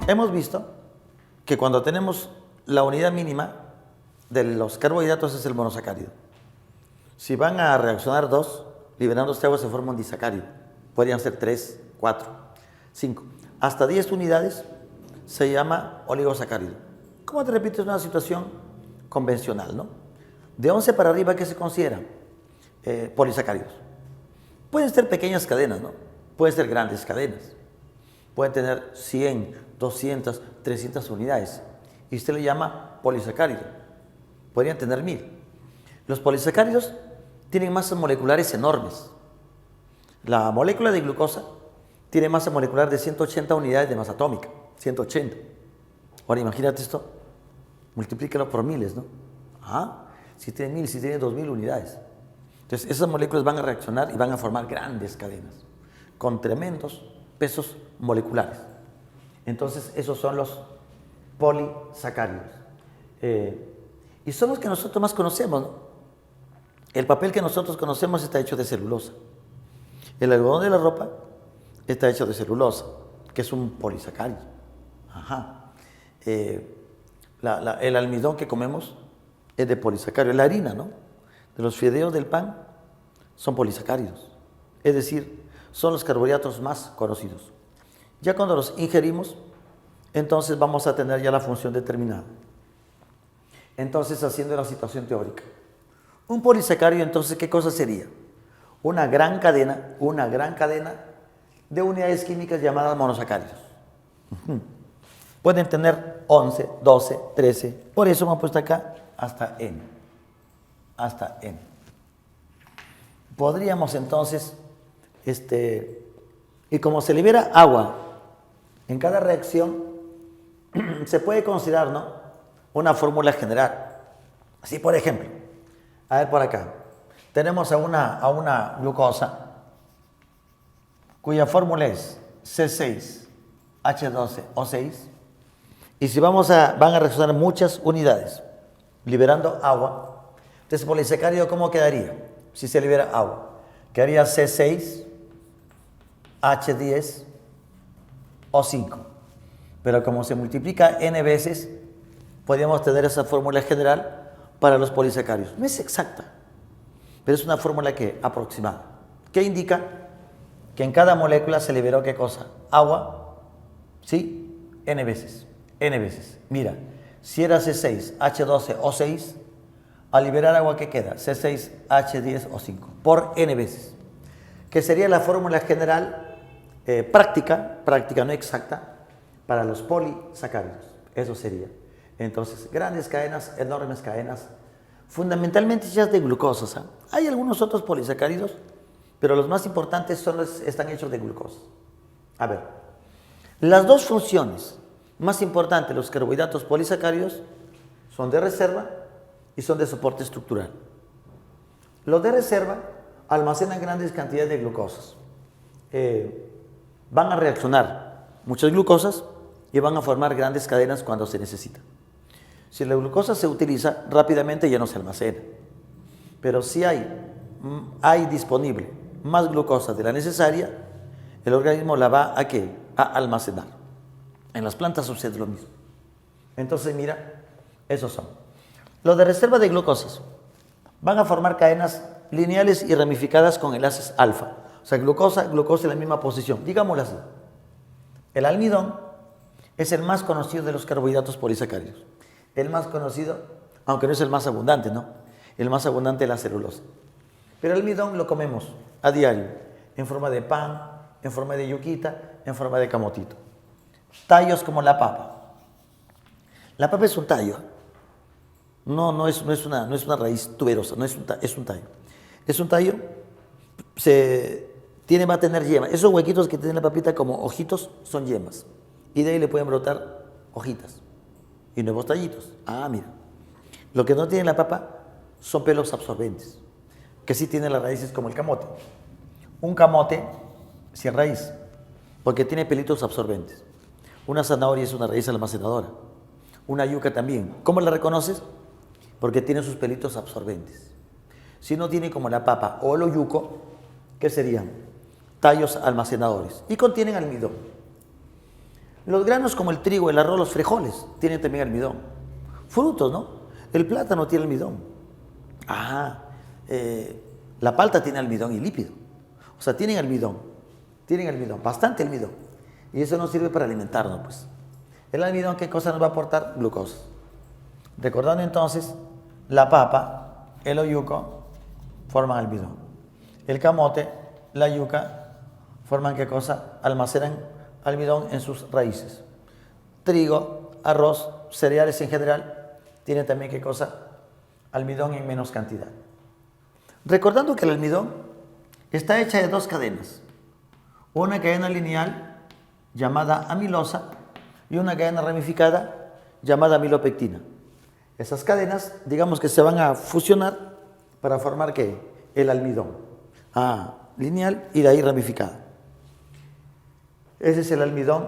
Hemos visto que cuando tenemos la unidad mínima de los carbohidratos es el monosacárido. Si van a reaccionar dos, liberando este agua se forma un disacárido. Podrían ser 3, 4, 5. Hasta 10 unidades se llama oligosacárido. Como te repito, es una situación convencional, ¿no? De 11 para arriba, ¿qué se considera? Polisacáridos. Pueden ser pequeñas cadenas, ¿no? Pueden ser grandes cadenas. Pueden tener 100, 200, 300 unidades. Y usted le llama polisacárido. Podrían tener 1000. Los polisacáridos tienen masas moleculares enormes. La molécula de glucosa tiene masa molecular de 180 unidades de masa atómica. 180. Ahora imagínate esto, multiplícalo por miles, ¿no? Si tiene 1000, si tiene 2000 unidades. Entonces esas moléculas van a reaccionar y van a formar grandes cadenas con tremendos pesos moleculares. Entonces esos son los polisacáridos. Y son los que nosotros más conocemos, ¿no? El papel que nosotros conocemos está hecho de celulosa. El algodón de la ropa está hecho de celulosa, que es un polisacárido. El almidón que comemos es de polisacárido. La harina, ¿no? De los fideos del pan son polisacáridos. Es decir, son los carbohidratos más conocidos. Ya cuando los ingerimos, entonces vamos a tener ya la función determinada. Entonces, haciendo la situación teórica. Un polisacárido, entonces, ¿qué cosa sería? Una gran cadena de unidades químicas llamadas monosacáridos. Pueden tener 11, 12, 13. Por eso hemos puesto acá hasta N. Hasta N. Podríamos entonces, y como se libera agua en cada reacción, se puede considerar, ¿no?, una fórmula general. Así, por ejemplo, a ver por acá, tenemos a una glucosa cuya fórmula es C6H12O6, y si van a reaccionar muchas unidades liberando agua, entonces polisacárido, ¿cómo quedaría? Si se libera agua, quedaría C6H10O5, pero como se multiplica n veces, podríamos tener esa fórmula general para los polisacáridos. No es exacta, pero es una fórmula aproximada, que indica que en cada molécula se liberó, ¿qué cosa? Agua, ¿sí? N veces. Mira, si era C6H12O6, al liberar agua, ¿qué queda? C6H10O5 por N veces, que sería la fórmula general práctica, no exacta, para los polisacáridos. Eso sería. Entonces, grandes cadenas, enormes cadenas, fundamentalmente hechas de glucosa. Hay algunos otros polisacáridos, pero los más importantes están hechos de glucosa. A ver, las dos funciones más importantes de los carbohidratos polisacáridos son de reserva y son de soporte estructural. Los de reserva almacenan grandes cantidades de glucosas. Van a reaccionar muchas glucosas y van a formar grandes cadenas cuando se necesita. Si la glucosa se utiliza rápidamente, ya no se almacena. Pero si hay disponible más glucosa de la necesaria, el organismo la va a almacenar. En las plantas sucede lo mismo. Entonces, mira, esos son. Los de reserva de glucosas van a formar cadenas lineales y ramificadas con enlaces alfa. O sea, glucosa en la misma posición. Digámoslo así. El almidón es el más conocido de los carbohidratos polisacáridos. El más conocido, aunque no es el más abundante, ¿no? El más abundante es la celulosa. Pero el almidón lo comemos a diario, en forma de pan, en forma de yuquita, en forma de camotito. Tallos como la papa. La papa es un tallo. No es una raíz tuberosa, es un tallo. Es un tallo, va a tener yemas. Esos huequitos que tiene la papita como ojitos son yemas. Y de ahí le pueden brotar hojitas y nuevos tallitos. Mira. Lo que no tiene la papa son pelos absorbentes, que sí tiene las raíces como el camote. Un camote sin raíz, porque tiene pelitos absorbentes. Una zanahoria es una raíz almacenadora. Una yuca también. ¿Cómo la reconoces? Porque tiene sus pelitos absorbentes. Si no tiene como la papa o el yuco, ¿qué serían? Tallos almacenadores. Y contienen almidón. Los granos como el trigo, el arroz, los frijoles tienen también almidón. Frutos, ¿no? El plátano tiene almidón. Ah, la palta tiene almidón y lípido. O sea, tienen almidón, bastante almidón. Y eso nos sirve para alimentarnos, pues. El almidón, ¿qué cosa nos va a aportar? Glucosa. Recordando entonces, la papa, el oyuco, forman almidón. El camote, la yuca, forman ¿qué cosa? Almacenan almidón en sus raíces. Trigo, arroz, cereales en general, tienen también ¿qué cosa? Almidón en menos cantidad. Recordando que el almidón está hecha de dos cadenas. Una cadena lineal llamada amilosa y una cadena ramificada llamada amilopectina. Esas cadenas, digamos que se van a fusionar para formar ¿qué? El almidón. Lineal y de ahí ramificada. Ese es el almidón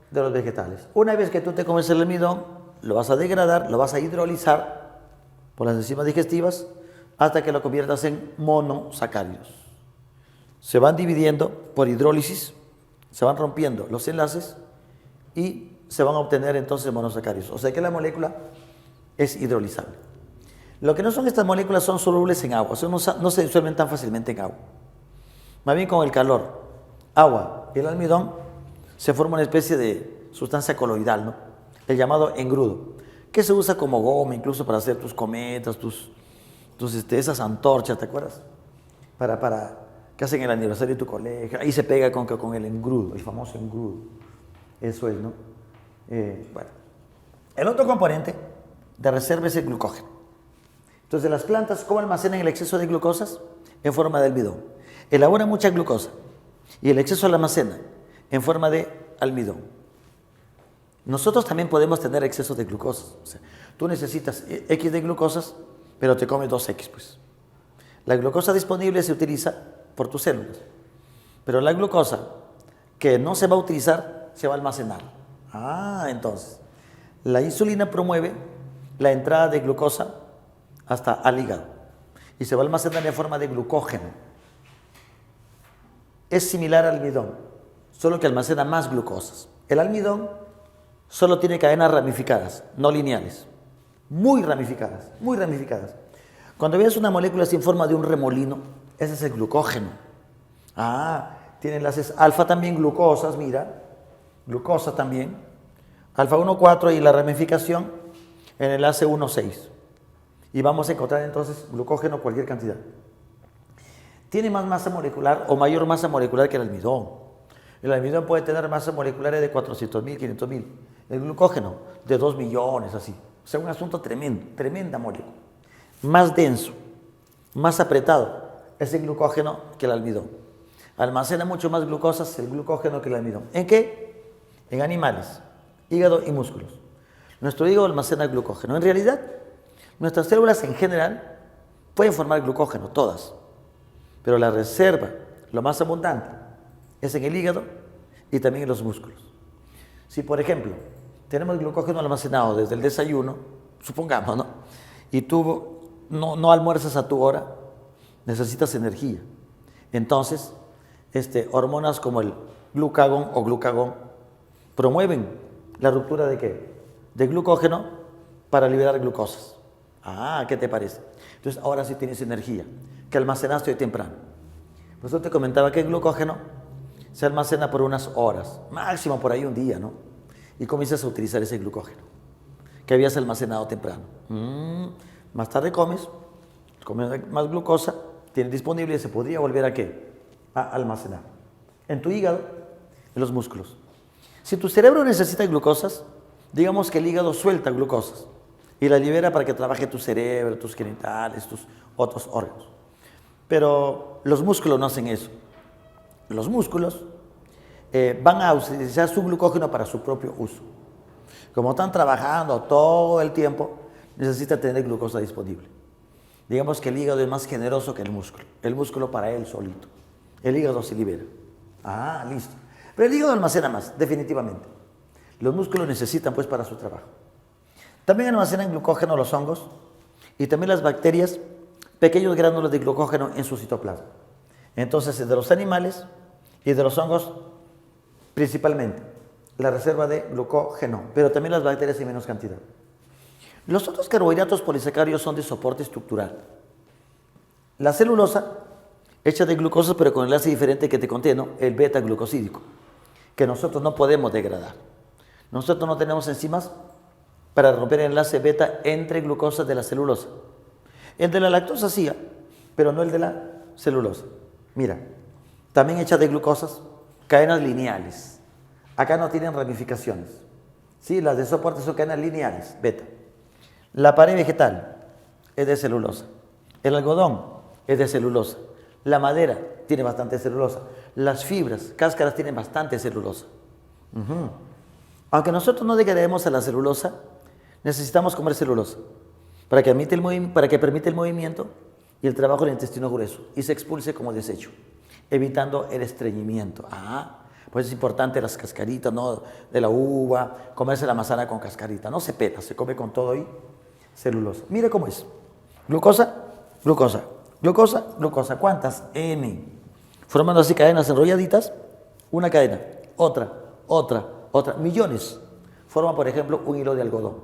de los vegetales. Una vez que tú te comes el almidón, lo vas a degradar, lo vas a hidrolizar por las enzimas digestivas hasta que lo conviertas en monosacáridos. Se van dividiendo por hidrólisis, se van rompiendo los enlaces y se van a obtener entonces monosacáridos. O sea que la molécula es hidrolizable. Lo que no son estas moléculas son solubles en agua, o sea, no se disuelven tan fácilmente en agua. Más bien con el calor, agua y el almidón se forma una especie de sustancia coloidal, ¿no? El llamado engrudo, que se usa como goma incluso para hacer tus cometas, esas antorchas, ¿te acuerdas? Para que hacen el aniversario de tu colegio, ahí se pega con el engrudo, el famoso engrudo. Eso es, ¿no? Bueno. El otro componente de reserva es el glucógeno. Entonces, las plantas, ¿cómo almacenan el exceso de glucosas? En forma de almidón. Elaboran mucha glucosa y el exceso la almacenan en forma de almidón. Nosotros también podemos tener exceso de glucosas. O sea, tú necesitas X de glucosas, pero te comes 2X, pues. La glucosa disponible se utiliza por tus células, pero la glucosa que no se va a utilizar se va a almacenar. Entonces, la insulina promueve la entrada de glucosa hasta al hígado y se va a almacenar en forma de glucógeno. Es similar al almidón, solo que almacena más glucosas. El almidón solo tiene cadenas ramificadas, no lineales, muy ramificadas, muy ramificadas. Cuando veas una molécula sin forma de un remolino, ese es el glucógeno. Tiene enlaces alfa también, glucosas, mira, glucosa también, alfa 1,4 y la ramificación en el enlace 1,6. Y vamos a encontrar entonces glucógeno cualquier cantidad. Tiene más masa molecular o mayor masa molecular que el almidón. El almidón puede tener masa molecular de 400.000, 500.000. El glucógeno de 2 millones, así. O sea, un asunto tremendo, tremenda molécula. Más denso, más apretado es el glucógeno que el almidón. Almacena mucho más glucosas el glucógeno que el almidón. ¿En qué? En animales, hígado y músculos. Nuestro hígado almacena glucógeno. En realidad, nuestras células en general pueden formar glucógeno, todas. Pero la reserva, lo más abundante, es en el hígado y también en los músculos. Si, por ejemplo, tenemos glucógeno almacenado desde el desayuno, supongamos, ¿no? Y tú no almuerzas a tu hora, necesitas energía. Entonces, hormonas como el glucagón o glucagón promueven la ruptura ¿de qué? De glucógeno para liberar glucosas. ¿Qué te parece? Entonces, ahora sí tienes energía que almacenaste hoy temprano. Pues yo te comentaba que el glucógeno se almacena por unas horas, máximo por ahí un día, ¿no? Y comienzas a utilizar ese glucógeno que habías almacenado temprano. Más tarde comes más glucosa, tienes disponible y se podría volver ¿a qué? A almacenar. En tu hígado, en los músculos. Si tu cerebro necesita glucosas, digamos que el hígado suelta glucosas y la libera para que trabaje tu cerebro, tus genitales, tus otros órganos. Pero los músculos no hacen eso. Los músculos van a utilizar su glucógeno para su propio uso. Como están trabajando todo el tiempo, necesita tener glucosa disponible. Digamos que el hígado es más generoso que el músculo. El músculo para él solito. El hígado se libera. Listo. Pero el hígado almacena más, definitivamente. Los músculos necesitan pues para su trabajo. También almacenan glucógeno los hongos y también las bacterias, pequeños gránulos de glucógeno en su citoplasma. Entonces, de los animales y de los hongos principalmente. la reserva de glucógeno, pero también las bacterias en menos cantidad. Los otros carbohidratos polisacáridos son de soporte estructural. La celulosa, hecha de glucosa, pero con el enlace diferente que te conté, ¿no? El beta-glucosídico, que nosotros no podemos degradar. Nosotros no tenemos enzimas para romper el enlace beta entre glucosa de la celulosa. El de la lactosa sí, pero no el de la celulosa. Mira, también hecha de glucosas, cadenas lineales. Acá no tienen ramificaciones. Sí, las de soporte son cadenas lineales, beta. La pared vegetal es de celulosa. El algodón es de celulosa. La madera tiene bastante celulosa. Las fibras, cáscaras tienen bastante celulosa. Aunque nosotros no degrademos a la celulosa, necesitamos comer celulosa para que permita el movimiento y el trabajo del intestino grueso y se expulse como desecho, evitando el estreñimiento. Pues es importante las cascaritas, ¿no? De la uva, comerse la manzana con cascarita. No se pela, se come con todo y celulosa. Mire cómo es. Glucosa, glucosa, glucosa, glucosa. ¿Cuántas? N. Formando así cadenas enrolladitas. Una cadena, otra, otra, otra. Millones. Forman, por ejemplo, un hilo de algodón.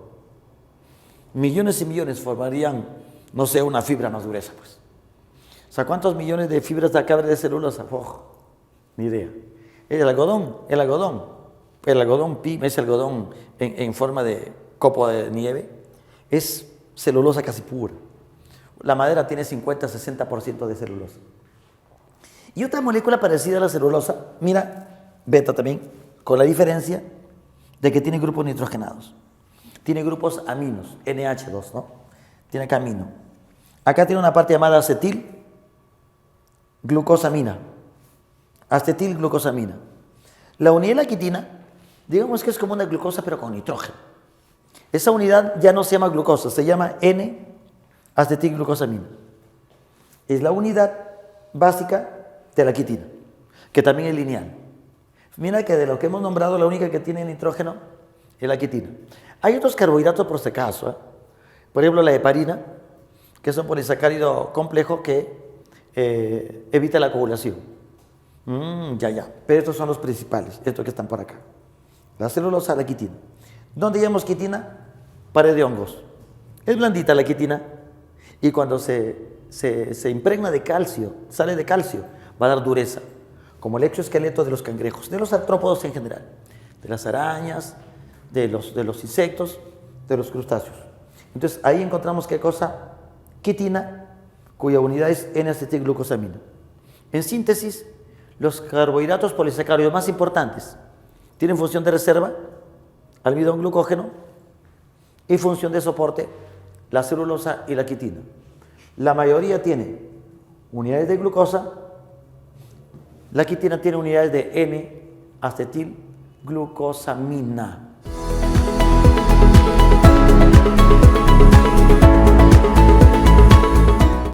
Millones y millones formarían, no sé, una fibra más gruesa, pues. O sea, ¿cuántos millones de fibras de acá de celulosa? Ni idea. El algodón PIM, ese algodón en forma de copo de nieve, es celulosa casi pura. La madera tiene 50-60% de celulosa. Y otra molécula parecida a la celulosa, mira, beta también, con la diferencia de que tiene grupos nitrogenados. Tiene grupos aminos, NH2, ¿no? Tiene acá amino. Acá tiene una parte llamada acetilglucosamina. Acetilglucosamina. La unidad de la quitina, digamos que es como una glucosa pero con nitrógeno. Esa unidad ya no se llama glucosa, se llama N-acetilglucosamina. Es la unidad básica de la quitina, que también es lineal. Mira que de lo que hemos nombrado, la única que tiene nitrógeno es la quitina. Hay otros carbohidratos por si acaso, por ejemplo la heparina, que es un polisacárido complejo que evita la coagulación. Pero estos son los principales, estos que están por acá. La celulosa, la quitina. ¿Dónde llamamos quitina? Pared de hongos. Es blandita la quitina y cuando se impregna de calcio, sale de calcio, va a dar dureza, como el exoesqueleto de los cangrejos, de los artrópodos en general, de las arañas, de los insectos, de los crustáceos. Entonces ahí encontramos ¿qué cosa? Quitina, cuya unidad es N-acetilglucosamina. En síntesis, los carbohidratos polisacáridos más importantes tienen función de reserva, almidón glucógeno, y función de soporte, la celulosa y la quitina. La mayoría tiene unidades de glucosa, la quitina tiene unidades de N-acetilglucosamina.